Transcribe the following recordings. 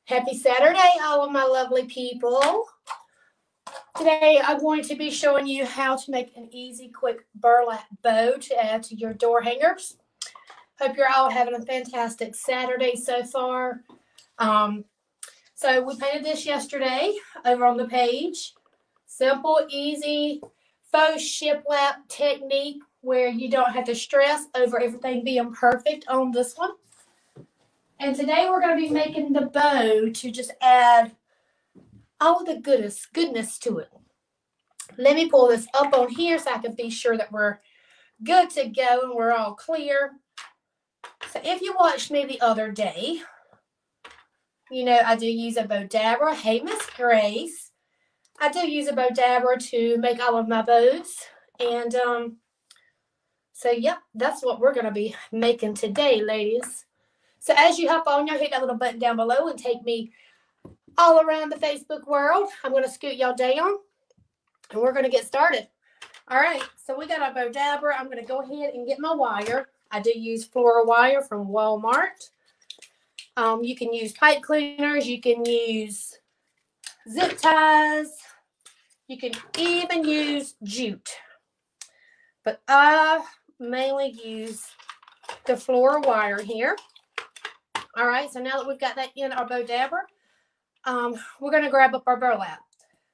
Happy Saturday, all of my lovely people. Today I'm going to be showing you how to make an easy, quick burlap bow to add to your door hangers. Hope you're all having a fantastic Saturday so far. So we painted this yesterday over on the page. Simple, easy, faux shiplap technique where you don't have to stress over everything being perfect on this one. And today we're going to be making the bow to just add all the goodness to it. Let me pull this up on here so I can be sure that we're good to go and we're all clear. So if you watched me the other day, you know I do use a bow dabber. Hey, Miss Grace. I do use a bow dabber to make all of my bows. And so, yep, that's what we're going to be making today, ladies. So as you hop on, y'all hit that little button down below and take me all around the Facebook world. I'm going to scoot y'all down, and we're going to get started. All right, so we got our bow dabber. I'm going to go ahead and get my wire. I do use floral wire from Walmart. You can use pipe cleaners. You can use zip ties. You can even use jute. But I mainly use the floral wire here. All right, so now that we've got that in our bow dabber, we're going to grab up our burlap.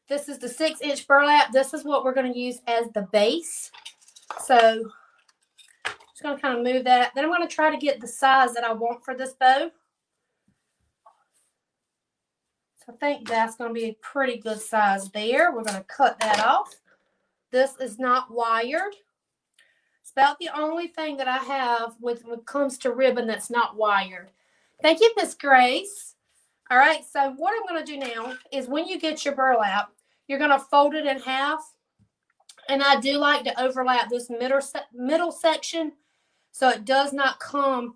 This is the 6-inch burlap. This is what we're going to use as the base. So just going to kind of move that. Then I'm going to try to get the size that I want for this bow. So I think that's going to be a pretty good size there. We're going to cut that off. This is not wired. It's about the only thing that I have when it comes to ribbon that's not wired. Thank you, Miss Grace. All right, so what I'm going to do now is when you get your burlap, you're going to fold it in half. And I do like to overlap this middle section so it does not come,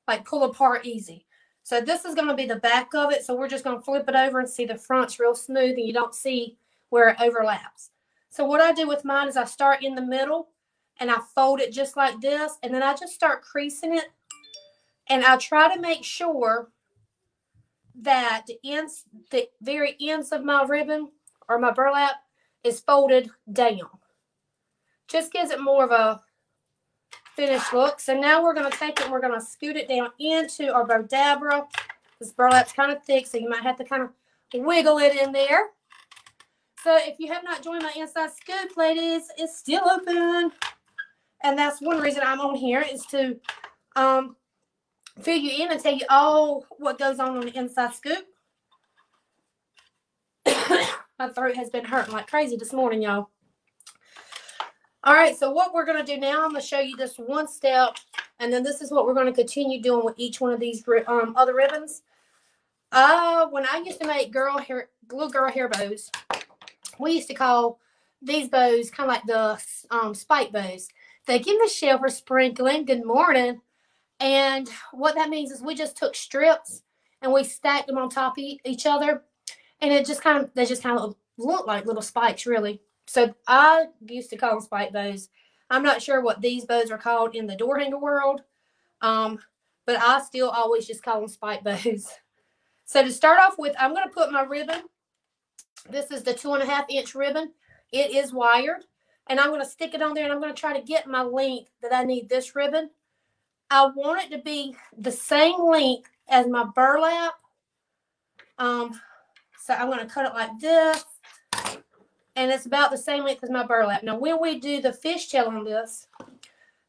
like, pull apart easy. So this is going to be the back of it. So we're just going to flip it over and see the front's real smooth and you don't see where it overlaps. So what I do with mine is I start in the middle and I fold it just like this. And then I just start creasing it. And I try to make sure that the very ends of my ribbon or my burlap is folded down. Just gives it more of a finished look. So now we're going to take it and we're going to scoot it down into our bow dabber. This burlap's kind of thick, so you might have to kind of wiggle it in there. So if you have not joined my Inside Scoop, ladies, it's still open. And that's one reason I'm on here, is to fill you in and tell you all what goes on the Inside Scoop. My throat has been hurting like crazy this morning, y'all. All right, so what we're going to do now, I'm going to show you this one step, and then this is what we're going to continue doing with each one of these other ribbons. When I used to make little girl hair bows, we used to call these bows kind of like the spike bows. Thank you, Michelle, for sprinkling. Good morning. And what that means is we just took strips and we stacked them on top of each other, and they just kind of look like little spikes, really. So I used to call them spike bows. I'm not sure what these bows are called in the door hanger world, but I still always just call them spike bows. So to start off with, I'm going to put my ribbon. This is the 2.5-inch ribbon. It is wired, and I'm going to stick it on there, and I'm going to try to get my length that I need this ribbon. I want it to be the same length as my burlap. So I'm going to cut it like this. And it's about the same length as my burlap. Now, when we do the fishtail on this,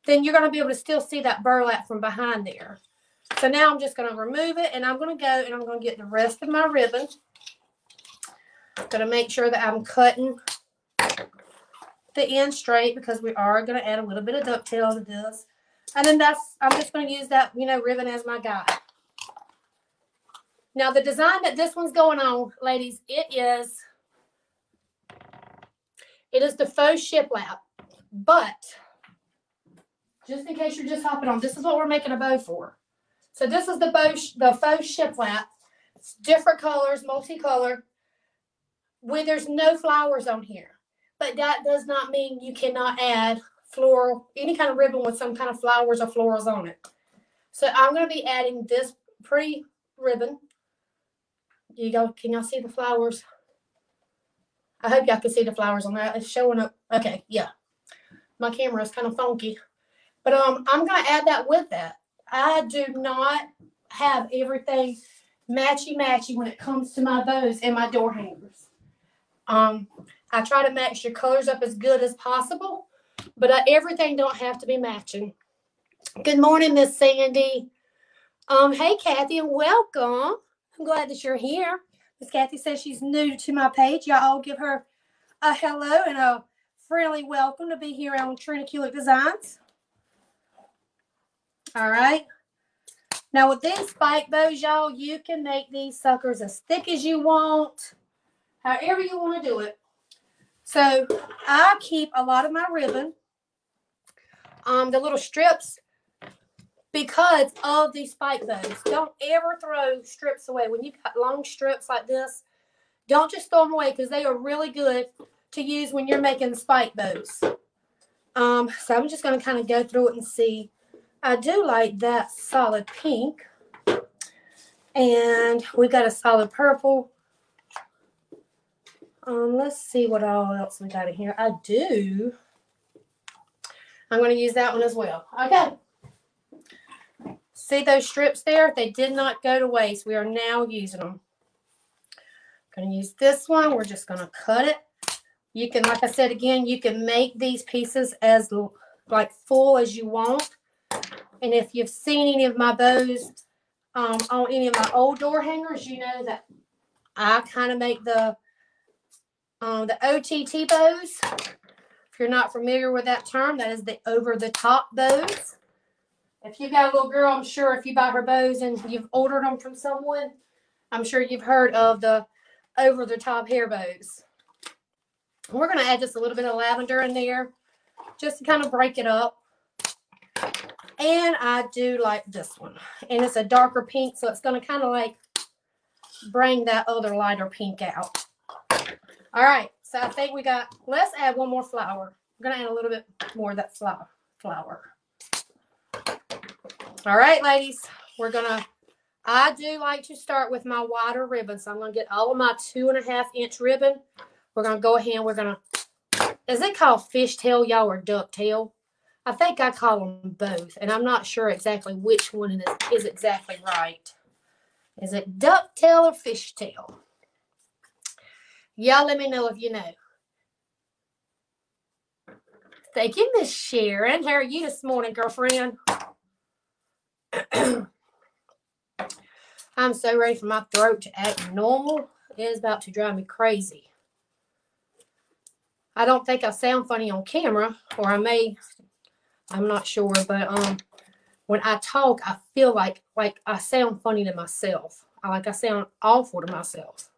then you're going to be able to still see that burlap from behind there. So now I'm just going to remove it, and I'm going to go and I'm going to get the rest of my ribbon. I'm going to make sure that I'm cutting the end straight because we are going to add a little bit of ducktail to this. And then I'm just going to use that, ribbon as my guide. Now, the design that this one's going on, ladies, it is the faux shiplap. But just in case you're just hopping on, this is what we're making a bow for. So this is the faux shiplap. It's different colors, multicolor. There's no flowers on here. But that does not mean you cannot add floral, any kind of ribbon with some kind of flowers or florals on it. So I'm going to be adding this pretty ribbon Can y'all see the flowers? I hope y'all can see the flowers on that. It's showing up. Okay, yeah. My camera is kind of funky. But I'm going to add that with that. I do not have everything matchy-matchy when it comes to my bows and my door hangers. I try to match your colors up as good as possible, but everything don't have to be matching. Good morning, Miss Sandy. Hey, Kathy, and welcome. I'm glad that you're here. Miss Kathy says she's new to my page. Y'all all give her a hello and a friendly welcome to be here on Trina Kulik Designs. All right. Now, with these spike bows, y'all, you can make these suckers as thick as you want, however you want to do it. So, I keep a lot of my ribbon, the little strips, because of these spike bows. Don't ever throw strips away. When you've got long strips like this, don't just throw them away because they are really good to use when you're making spike bows. So I'm just going to kind of go through it and see. I do like that solid pink. And we got a solid purple. Let's see what all else we got in here. I'm going to use that one as well. Okay. See those strips there? They did not go to waste. We are now using them. I'm going to use this one. We're just going to cut it. You can, like I said again, you can make these pieces as like full as you want. And if you've seen any of my bows on any of my old door hangers, you know that I kind of make the OTT bows. If you're not familiar with that term, that is the over-the-top bows. If you've got a little girl, I'm sure if you buy her bows and you've ordered them from someone, I'm sure you've heard of the over-the-top hair bows. We're going to add just a little bit of lavender in there just to kind of break it up. And I do like this one. And it's a darker pink, so it's going to kind of like bring that other lighter pink out. All right, so I think let's add one more flower. We're going to add a little bit more of that flower. All right, ladies, I do like to start with my wider ribbon. So I'm going to get all of my 2.5-inch ribbon. We're going to go ahead and is it called fishtail, y'all, or ducktail? I think I call them both, and I'm not sure exactly which one is exactly right. Is it ducktail or fishtail? Y'all let me know if you know. Thank you, Miss Sharon. How are you this morning, girlfriend? I'm so ready for my throat to act normal. It is about to drive me crazy. I don't think I sound funny on camera, or I may, I'm not sure, but when I talk, I feel like I sound funny to myself. I sound awful to myself.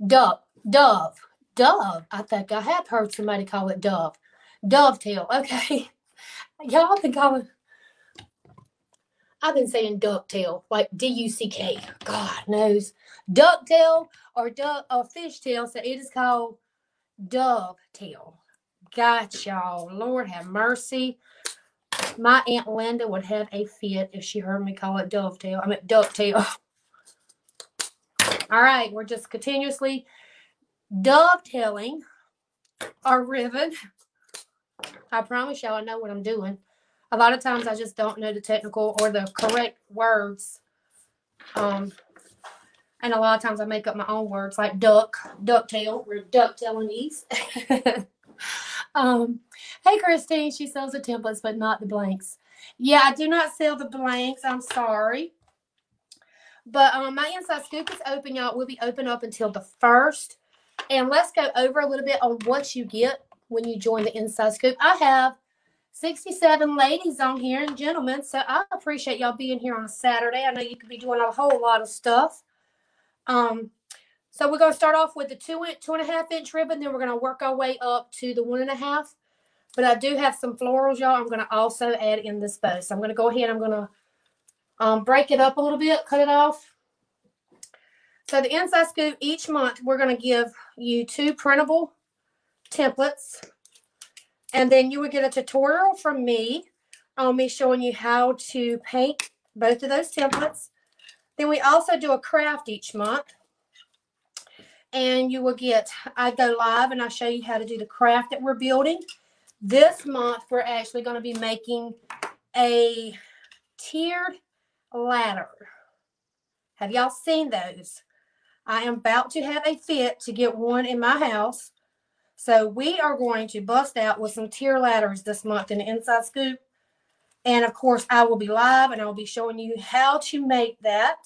Dove. I think I have heard somebody call it dove. Dovetail. Okay. Y'all have been calling. I've been saying ducktail, like D-U-C-K. God knows. Ducktail or fishtail, so it is called dovetail. Got y'all. Lord have mercy. My Aunt Linda would have a fit if she heard me call it dovetail. I mean ducktail. All right, we're just continuously dovetailing our ribbon. I promise y'all I know what I'm doing. A lot of times I just don't know the technical or the correct words. And a lot of times I make up my own words like ducktail. We're ducktailing these. Hey, Christine, she sells the templates, but not the blanks. Yeah, I do not sell the blanks. I'm sorry. But my inside scoop is open, y'all. It will be open up until the 1st. And let's go over a little bit on what you get when you join the inside scoop. I have 67 ladies on here and gentlemen, so I appreciate y'all being here on a Saturday. I know you could be doing a whole lot of stuff. So we're going to start off with the 2.5-inch ribbon. Then we're going to work our way up to the 1.5. But I do have some florals, y'all. I'm going to also add in this bow. So I'm going to go ahead. I'm going to break it up a little bit, cut it off. So the inside scoop, each month, we're going to give you 2 printable templates. And then you will get a tutorial from me on me showing you how to paint both of those templates. Then we also do a craft each month. And you will get, I go live and I show you how to do the craft that we're building. This month, we're actually going to be making a tiered ladder. Have y'all seen those? I am about to have a fit to get one in my house. So we are going to bust out with some tier ladders this month in the Inside Scoop. And of course, I will be live and I will be showing you how to make that.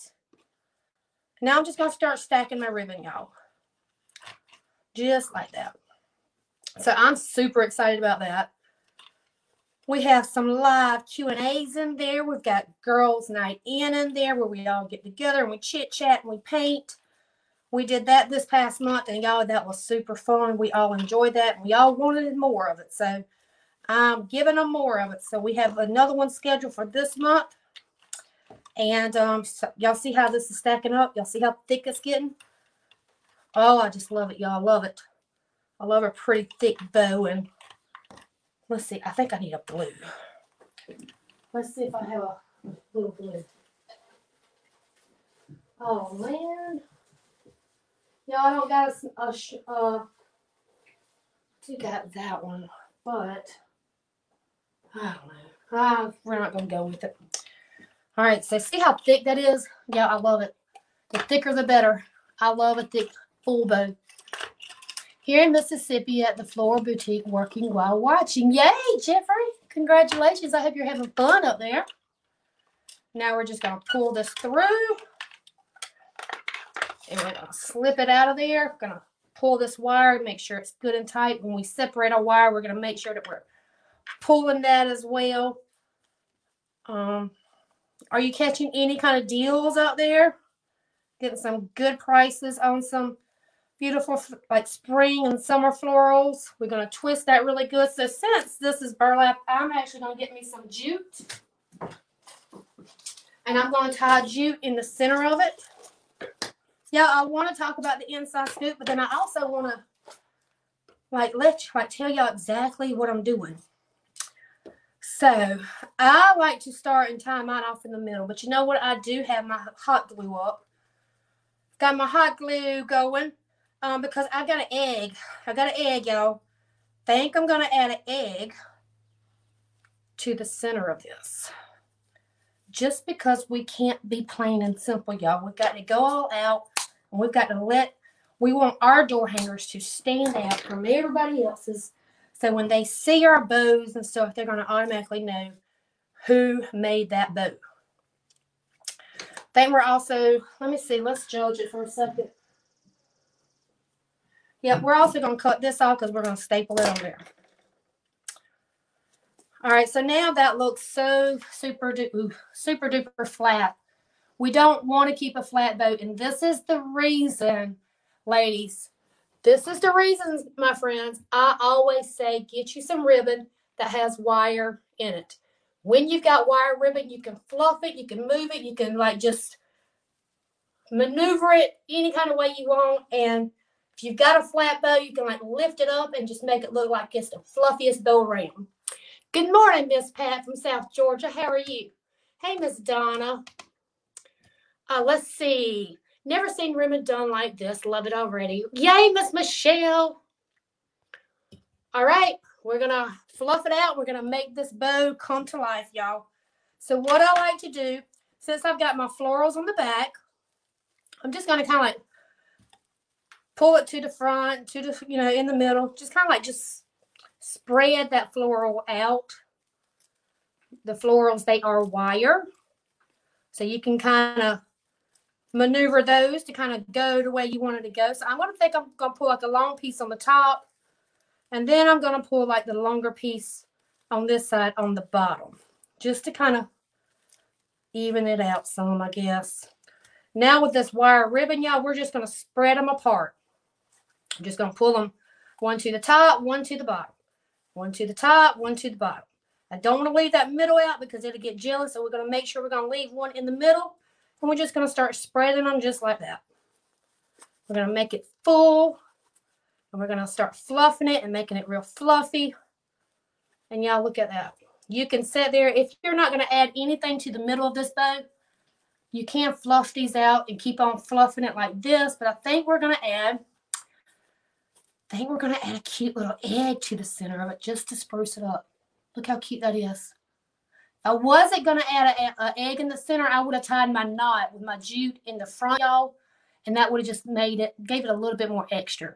Now I'm just going to start stacking my ribbon, y'all. Just like that. So I'm super excited about that. We have some live Q&As in there. We've got Girls Night in there where we all get together and we chit chat and we paint. We did that this past month and y'all, that was super fun. We all enjoyed that and we all wanted more of it. So I'm giving them more of it. So we have another one scheduled for this month. And so y'all see how this is stacking up? Y'all see how thick it's getting? Oh, I just love it, y'all. Love it. I love a pretty thick bow. And let's see. I think I need a blue. Let's see if I have a little blue. Oh, man. Y'all, I don't got you got that one, but I don't know. We're not going to go with it. All right, so see how thick that is? Yeah, I love it. The thicker, the better. I love a thick, full bow. Here in Mississippi at the Floral Boutique, working while watching. Yay, Jeffrey. Congratulations. I hope you're having fun up there. Now we're just going to pull this through. And we're going to slip it out of there. We're going to pull this wire and make sure it's good and tight. When we separate our wire, we're going to make sure that we're pulling that as well. Are you catching any kind of deals out there? Getting some good prices on some beautiful like spring and summer florals. We're going to twist that really good. So since this is burlap, I'm actually going to get me some jute. And I'm going to tie jute in the center of it. Yeah, I want to talk about the Inside Scoop, but then I also want to tell y'all exactly what I'm doing. So I like to start and tie mine off in the middle, but you know what? I do have my hot glue up. Got my hot glue going because I got an egg. I got an egg, y'all. Think I'm going to add an egg to the center of this. Just because we can't be plain and simple, y'all. We've got to go all out, and we've got to we want our door hangers to stand out from everybody else's. So when they see our bows and stuff, they're going to automatically know who made that bow. Then we're also, let me see, let's judge it for a second. Yep, we're also going to cut this off because we're going to staple it on there. All right, so now that looks so super duper flat. We don't want to keep a flat bow, and this is the reason, ladies. This is the reason, my friends, I always say get you some ribbon that has wire in it. When you've got wire ribbon, you can fluff it, you can move it, you can just maneuver it any kind of way you want. And if you've got a flat bow, you can lift it up and just make it look like it's the fluffiest bow around. Good morning, Miss Pat from South Georgia. How are you? Hey, Miss Donna. Let's see. Never seen ribbon done like this. Love it already. Yay, Miss Michelle. All right. We're going to fluff it out. We're going to make this bow come to life, y'all. So what I like to do, since I've got my florals on the back, I'm just going to kind of pull it to the front, to the, in the middle. Just kind of just spread that floral out. The florals, they are wire. So you can kind of maneuver those to kind of go the way you want it to go. So I'm going to pull a long piece on the top. And then I'm going to pull the longer piece on this side on the bottom. Just to kind of even it out some, I guess. Now with this wire ribbon, y'all, we're just going to spread them apart. I'm just going to pull them one to the top, one to the bottom. One to the top, one to the bottom. I don't want to leave that middle out because it'll get jealous. So we're going to make sure we're going to leave one in the middle. And we're just going to start spreading them just like that. We're going to make it full. And we're going to start fluffing it and making it real fluffy. And y'all look at that. You can sit there. If you're not going to add anything to the middle of this bow, You can fluff these out and keep on fluffing it like this, but I think we're going to add a cute little egg to the center of it just to spruce it up. Look how cute that is. I wasn't going to add an egg in the center. I would have tied my knot with my jute in the front, y'all, and that would have just gave it a little bit more extra.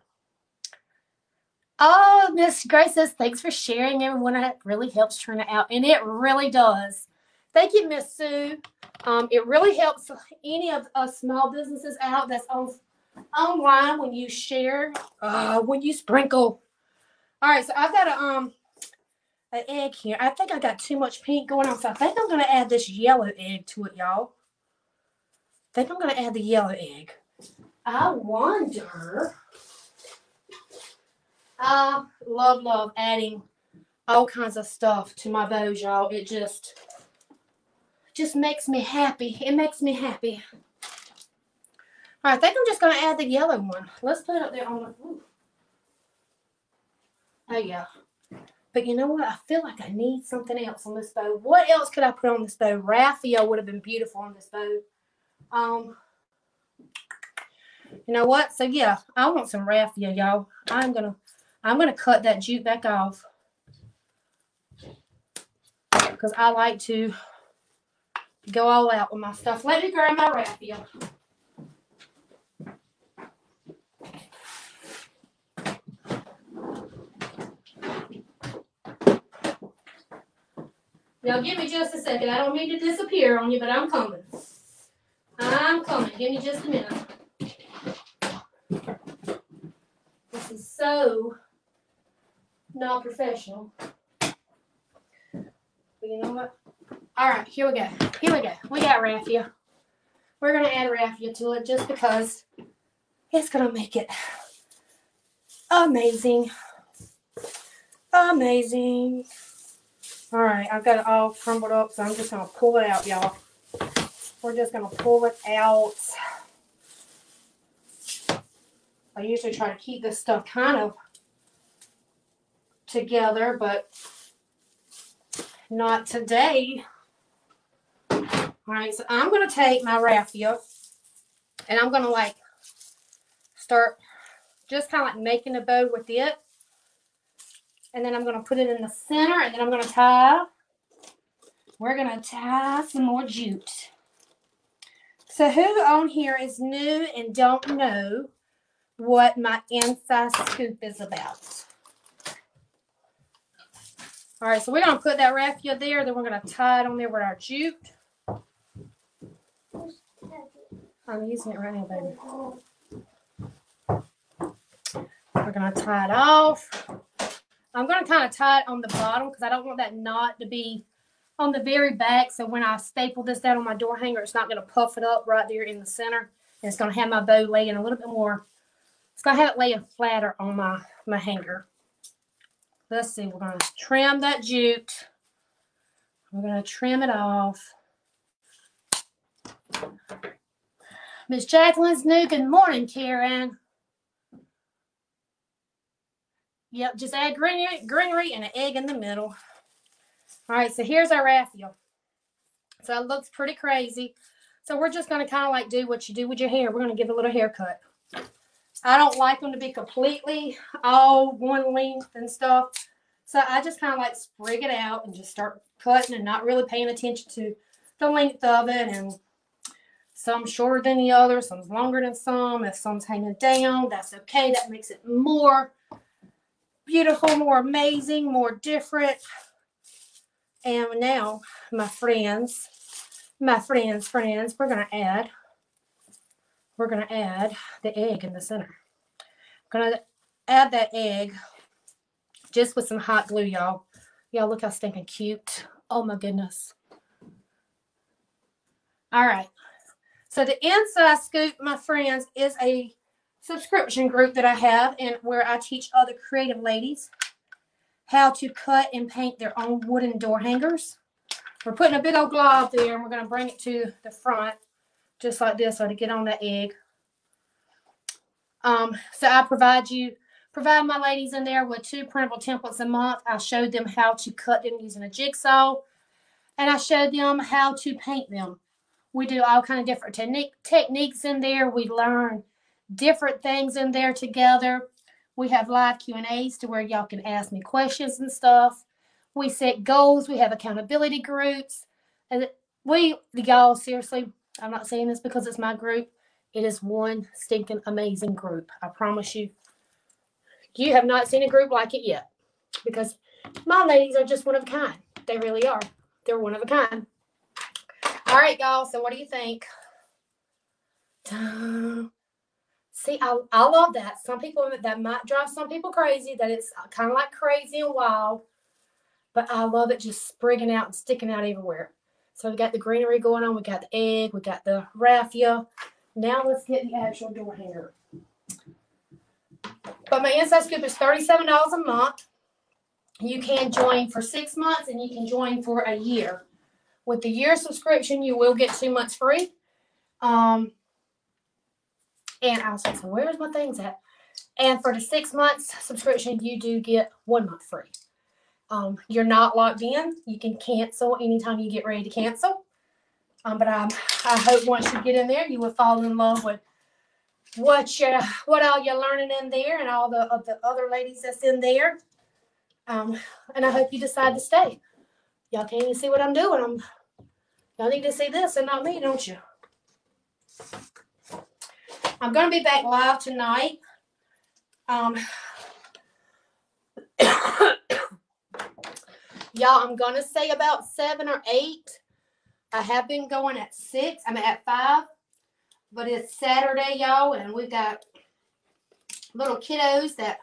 Oh, Miss Grace says, thanks for sharing, everyone. It really helps turn it out, and it really does. Thank you, Miss Sue. It really helps any of us small businesses out that's online when you share, when you sprinkle. All right, so I've got an egg here. I think I got too much pink going on, so I think I'm going to add this yellow egg to it, y'all. I think I'm going to add the yellow egg. I wonder. I love adding all kinds of stuff to my bows, y'all. It just makes me happy. It makes me happy. All right, I think I'm just going to add the yellow one. Let's put it up there on the... Ooh. Oh, yeah. But you know what? I feel like I need something else on this bow. What else could I put on this bow? Raffia would have been beautiful on this bow. You know what? So, yeah, I want some raffia, y'all. I'm gonna cut that jute back off because I like to go all out with my stuff. Let me grab my raffia. Now, give me just a second. I don't mean to disappear on you, but I'm coming. I'm coming. Give me just a minute. This is so not professional. But you know what? All right, here we go. Here we go. We got raffia. We're going to add raffia to it just because it's going to make it amazing. Amazing. All right, I've got it all crumbled up, so I'm just going to pull it out, y'all. We're just going to pull it out. I usually try to keep this stuff kind of together, but not today. All right, so I'm going to take my raffia, and I'm going to, like, start just kind of like making a bow with it. And then I'm going to put it in the center, and then I'm going to tie. We're going to tie some more jute. So who on here is new and don't know what my inside scoop is about? All right, so we're going to put that raffia there. Then we're going to tie it on there with our jute. I'm using it right now, baby. We're going to tie it off. I'm going to kind of tie it on the bottom because I don't want that knot to be on the very back. So when I staple this down on my door hanger, it's not going to puff it up right there in the center. And it's going to have my bow laying a little bit more. It's going to have it laying flatter on my hanger. Let's see. We're going to trim that jute. We're going to trim it off. Miss Jacqueline's new. Good morning, Karen. Yep, just add greenery and an egg in the middle. All right, so here's our raffia. So it looks pretty crazy. So we're just going to kind of like do what you do with your hair. We're going to give it a little haircut. I don't like them to be completely all one length and stuff. So I just kind of like sprig it out and just start cutting and not really paying attention to the length of it. And some shorter than the other, some's longer than some. If some's hanging down, that's okay. That makes it more beautiful, more amazing, more different. And now, my friends, we're gonna add the egg in the center. I'm gonna add that egg just with some hot glue, y'all. Y'all look how stinking cute. Oh my goodness. All right. So the Inside Scoop, my friends, is a subscription group that I have and where I teach other creative ladies how to cut and paint their own wooden door hangers. We're putting a big old glob there and we're going to bring it to the front just like this so to get on that egg. So I provide my ladies in there with 2 printable templates a month. I showed them how to cut them using a jigsaw and I showed them how to paint them. We do all kind of different techniques in there. We learn different things in there together. We have live Q&As to where y'all can ask me questions and stuff. We set goals. We have accountability groups. And y'all, seriously, I'm not saying this because it's my group. It is one stinking amazing group. I promise you. You have not seen a group like it yet. Because my ladies are just one of a kind. They really are. They're one of a kind. All right, y'all. So what do you think? See, I love that. Some people, that might drive some people crazy, that it's kind of like crazy and wild. But I love it just sprigging out and sticking out everywhere. So we got the greenery going on. We got the egg. We got the raffia. Now let's get the actual door hanger. But my inside scoop is $37 a month. You can join for 6 months and you can join for a year. With the year subscription, you will get 2 months free. And I was like, so where's my things at? And for the 6 months subscription, you do get 1 month free. You're not locked in. You can cancel anytime you get ready to cancel. But I hope once you get in there, you will fall in love with what all you're learning in there and all the other ladies that's in there. And I hope you decide to stay. Y'all can't even see what I'm doing. Y'all need to see this and not me, don't you? I'm going to be back live tonight. Y'all, I'm going to say about 7 or 8. I have been going at 6. I'm at 5. But it's Saturday, y'all, and we've got little kiddos that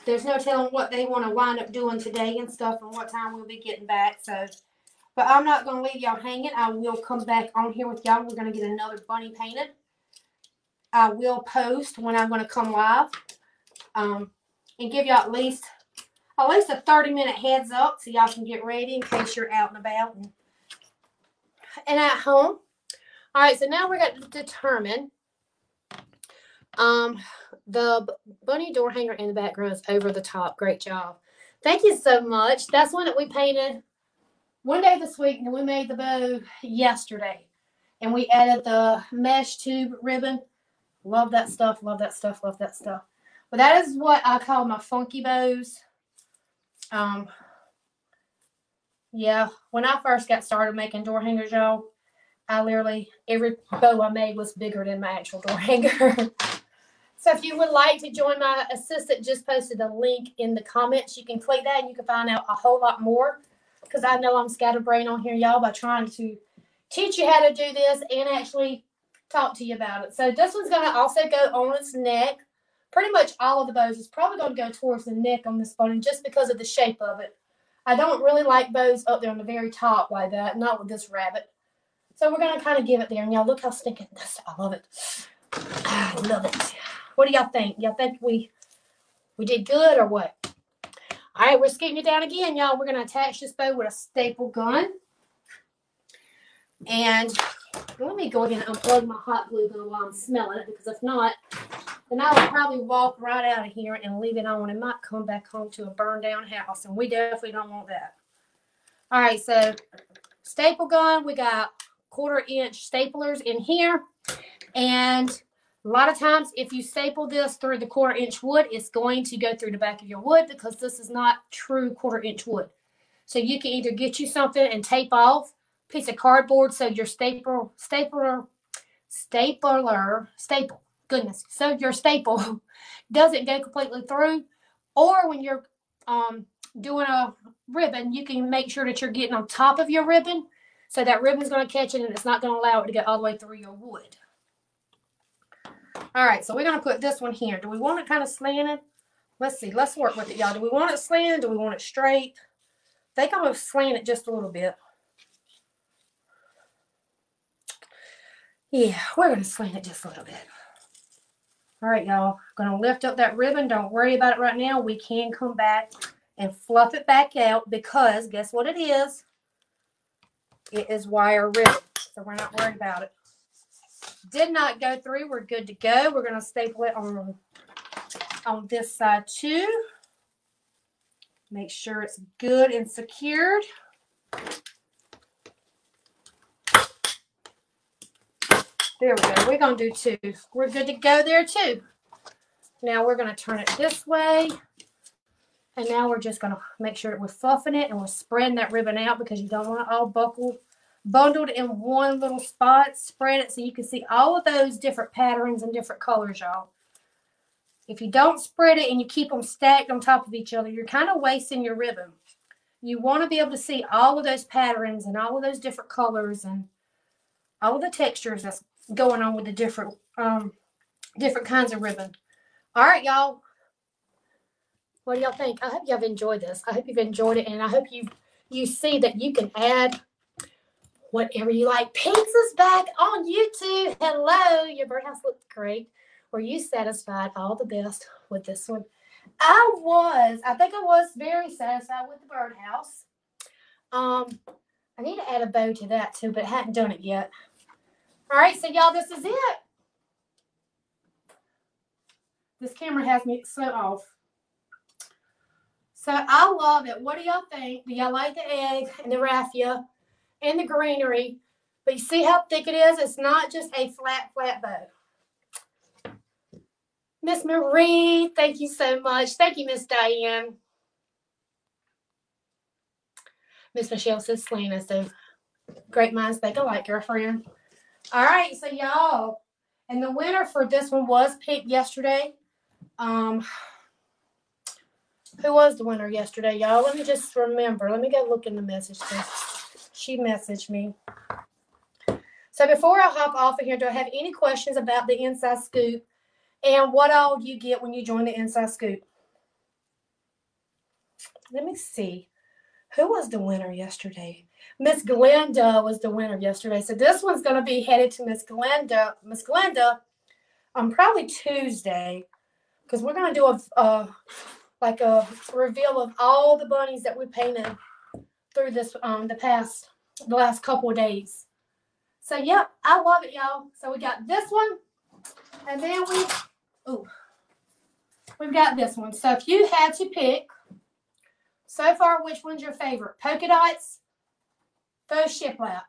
there's no telling what they want to wind up doing today and stuff and what time we'll be getting back. So, but I'm not going to leave y'all hanging. I will come back on here with y'all. We're going to get another bunny painted. I will post when I'm going to come live and give y'all at least a 30-minute heads up so y'all can get ready in case you're out and about and at home. All right, so now we're going to determine the bunny door hanger in the background is over the top. Great job. Thank you so much. That's one that we painted one day this week, and we made the bow yesterday. And we added the mesh tube ribbon. Love that stuff, love that stuff, love that stuff. But that is what I call my funky bows. Yeah, when I first got started making door hangers, y'all, every bow I made was bigger than my actual door hanger. So if you would like to join my assistant, just posted a link in the comments. You can click that and you can find out a whole lot more. Because I know I'm scatterbrained on here, y'all, by trying to teach you how to do this and actually talk to you about it. So this one's going to also go on its neck. Pretty much all of the bows is probably going to go towards the neck on this bunny just because of the shape of it. I don't really like bows up there on the very top like that, not with this rabbit. So we're going to kind of give it there. And y'all look how stinking this. I love it. I love it. What do y'all think? Y'all think we did good or what? All right, we're scooting it down again, y'all. We're going to attach this bow with a staple gun. And let me go ahead and unplug my hot glue gun while I'm smelling it, because if not, then I will probably walk right out of here and leave it on and might come back home to a burned down house, and we definitely don't want that. All right, so staple gun, we got 1/4-inch staplers in here, and a lot of times if you staple this through the 1/4-inch wood, it's going to go through the back of your wood because this is not true 1/4-inch wood. So you can either get you something and tape off a piece of cardboard so your staple, goodness, so your staple doesn't go completely through. Or when you're doing a ribbon, you can make sure that you're getting on top of your ribbon so that ribbon's going to catch it and it's not going to allow it to go all the way through your wood. All right, so we're going to put this one here. Do we want it kind of slanted? Let's see. Let's work with it, y'all. Do we want it slanted? Do we want it straight? I think I'm going to slant it just a little bit. Yeah, we're going to slant it just a little bit. All right, y'all. I'm going to lift up that ribbon. Don't worry about it right now. We can come back and fluff it back out because guess what it is? It is wire ribbon, so we're not worried about it. Did not go through. We're good to go. We're going to staple it on this side too. Make sure it's good and secured. There we go. We're going to do 2. We're good to go there too. Now we're going to turn it this way. And now we're just going to make sure that we're fluffing it and we're spreading that ribbon out because you don't want it all bundled in one little spot. Spread it so you can see all of those different patterns and different colors, y'all. If you don't spread it and you keep them stacked on top of each other, you're kind of wasting your ribbon. You want to be able to see all of those patterns and all of those different colors and all of the textures that's going on with the different kinds of ribbon. All right, y'all. What do y'all think? I hope y'all have enjoyed this. I hope you've enjoyed it, and I hope you see that you can add whatever you like. Pizza's back on YouTube. Hello, your birdhouse looked great. Were you satisfied? All the best with this one. I think I was very satisfied with the birdhouse. I need to add a bow to that too, but I hadn't done it yet. All right, so y'all, this is it. This camera has me slow off. So I love it. What do y'all think? Do y'all like the egg and the raffia and the greenery? But you see how thick it is? It's not just a flat bow. Miss Marie, thank you so much. Thank you, Miss Diane. Miss Michelle says Selena, so great minds think alike, girlfriend. All right, so y'all, and the winner for this one was picked yesterday. Who was the winner yesterday, y'all? Let me just remember. Let me go look in the message. She messaged me. So before I hop off of here, do I have any questions about the Inside Scoop and what all you get when you join the Inside Scoop? Let me see. Who was the winner yesterday? Miss Glenda was the winner yesterday. So this one's going to be headed to Miss Glenda. Miss Glenda, on probably Tuesday, because we're going to do a reveal of all the bunnies that we painted through this the last couple of days. So yep, I love it, y'all. So we got this one, and then we've got this one. So if you had to pick so far, which one's your favorite? Polka dots, faux shiplap.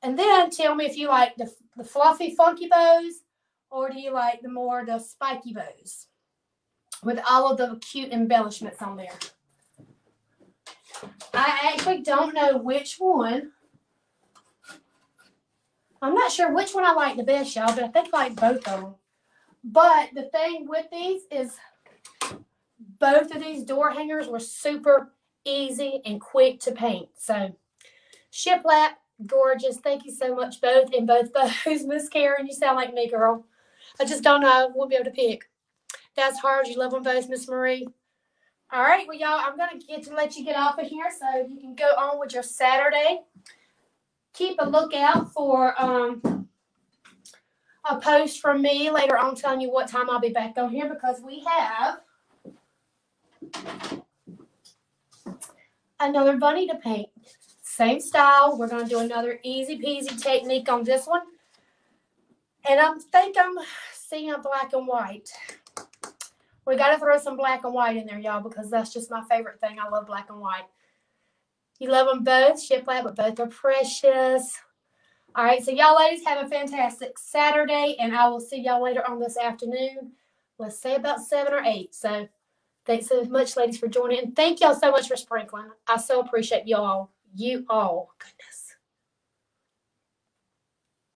And then tell me if you like the fluffy, funky bows, or do you like the spiky bows with all of the cute embellishments on there. I actually don't know which one. I'm not sure which one I like the best, y'all, but I think I like both of them. But the thing with these is both of these door hangers were super easy and quick to paint. So shiplap, gorgeous. Thank you so much, both in both bows. Miss Karen, you sound like me, girl. I just don't know. We'll be able to pick. That's hard. You love them both, Miss Marie. All right, well, y'all, I'm going to let you get off of here so you can go on with your Saturday. Keep a lookout for a post from me later on telling you what time I'll be back on here because we have another bunny to paint. Same style. We're going to do another easy peasy technique on this one. And I think I'm seeing black and white. We got to throw some black and white in there, y'all, because that's just my favorite thing. I love black and white. You love them both, shiplap, but both are precious. All right, so y'all ladies have a fantastic Saturday, and I will see y'all later on this afternoon. Let's say about 7 or 8. So thanks so much, ladies, for joining. And thank y'all so much for sprinkling. I so appreciate y'all. You all. Goodness.